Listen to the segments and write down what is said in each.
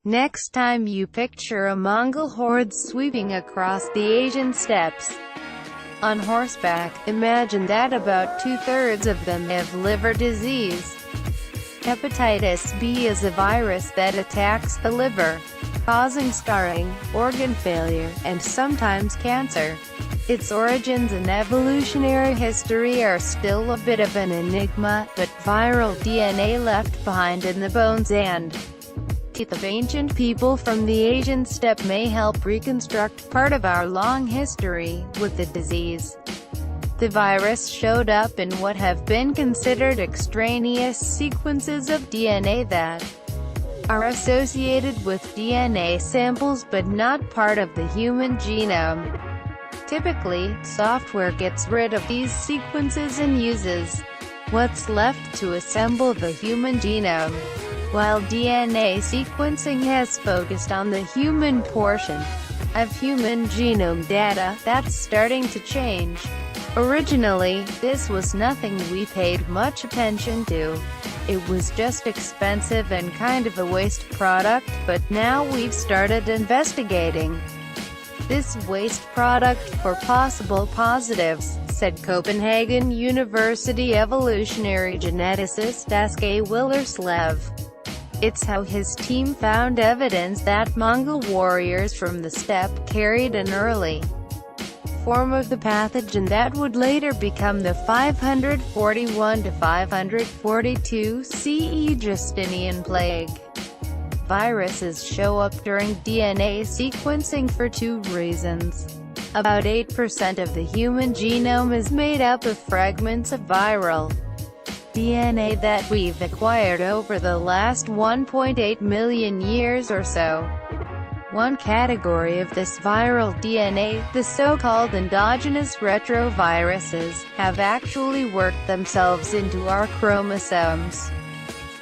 Next time you picture a Mongol horde sweeping across the Asian steppes on horseback, imagine that about two-thirds of them have liver disease. Hepatitis B is a virus that attacks the liver, causing scarring, organ failure, and sometimes cancer. Its origins and evolutionary history are still a bit of an enigma, but viral DNA left behind in the bones and teeth of ancient people from the Asian steppe may help reconstruct part of our long history with the disease. The virus showed up in what have been considered extraneous sequences of DNA that are associated with DNA samples but not part of the human genome. Typically, software gets rid of these sequences and uses what's left to assemble the human genome, while DNA sequencing has focused on the human portion of human genome data. That's starting to change. Originally, this was nothing we paid much attention to. It was just expensive and kind of a waste product, but now we've started investigating this waste product for possible positives, said Copenhagen University evolutionary geneticist Aske Willerslev. It's how his team found evidence that Mongol warriors from the steppe carried an early form of the pathogen that would later become the 541 to 542 CE Justinian plague. Viruses show up during DNA sequencing for two reasons. About 8% of the human genome is made up of fragments of viral DNA that we've acquired over the last 1.8 million years or so. One category of this viral DNA, the so-called endogenous retroviruses, have actually worked themselves into our chromosomes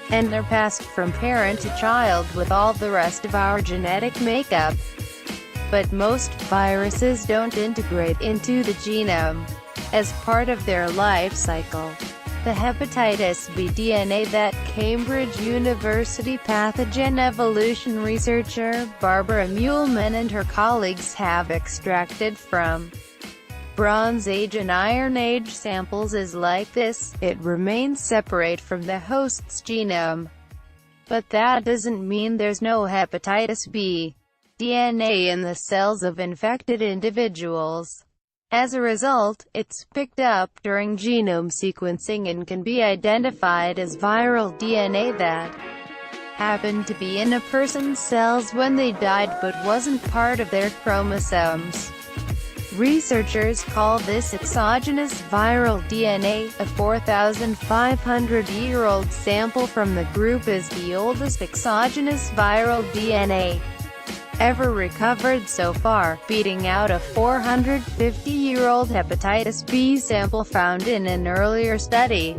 and are passed from parent to child with all the rest of our genetic makeup. But most viruses don't integrate into the genome as part of their life cycle. The hepatitis B DNA that Cambridge University pathogen evolution researcher Barbara Muehlman and her colleagues have extracted from Bronze Age and Iron Age samples is like this: it remains separate from the host's genome. But that doesn't mean there's no hepatitis B DNA in the cells of infected individuals. As a result, it's picked up during genome sequencing and can be identified as viral DNA that happened to be in a person's cells when they died but wasn't part of their chromosomes. Researchers call this exogenous viral DNA. A 4,500-year-old sample from the group is the oldest exogenous viral DNA ever recovered so far, beating out a 450-year-old hepatitis B sample found in an earlier study.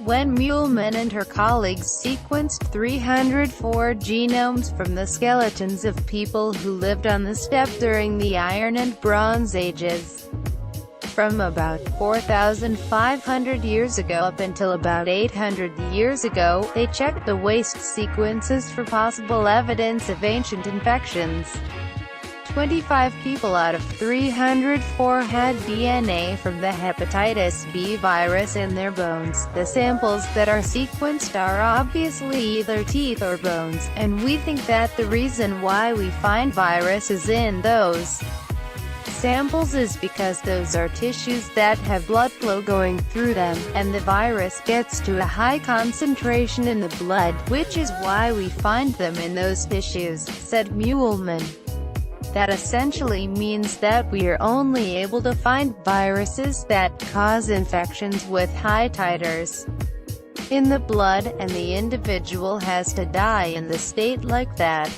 When Muehlman and her colleagues sequenced 304 genomes from the skeletons of people who lived on the steppe during the Iron and Bronze Ages, from about 4,500 years ago up until about 800 years ago, they checked the waste sequences for possible evidence of ancient infections. 25 people out of 304 had DNA from the hepatitis B virus in their bones. The samples that are sequenced are obviously either teeth or bones, and we think that the reason why we find viruses in those samples is because those are tissues that have blood flow going through them, and the virus gets to a high concentration in the blood, which is why we find them in those tissues, said Muehlman. That essentially means that we are only able to find viruses that cause infections with high titers in the blood, and the individual has to die in the state like that.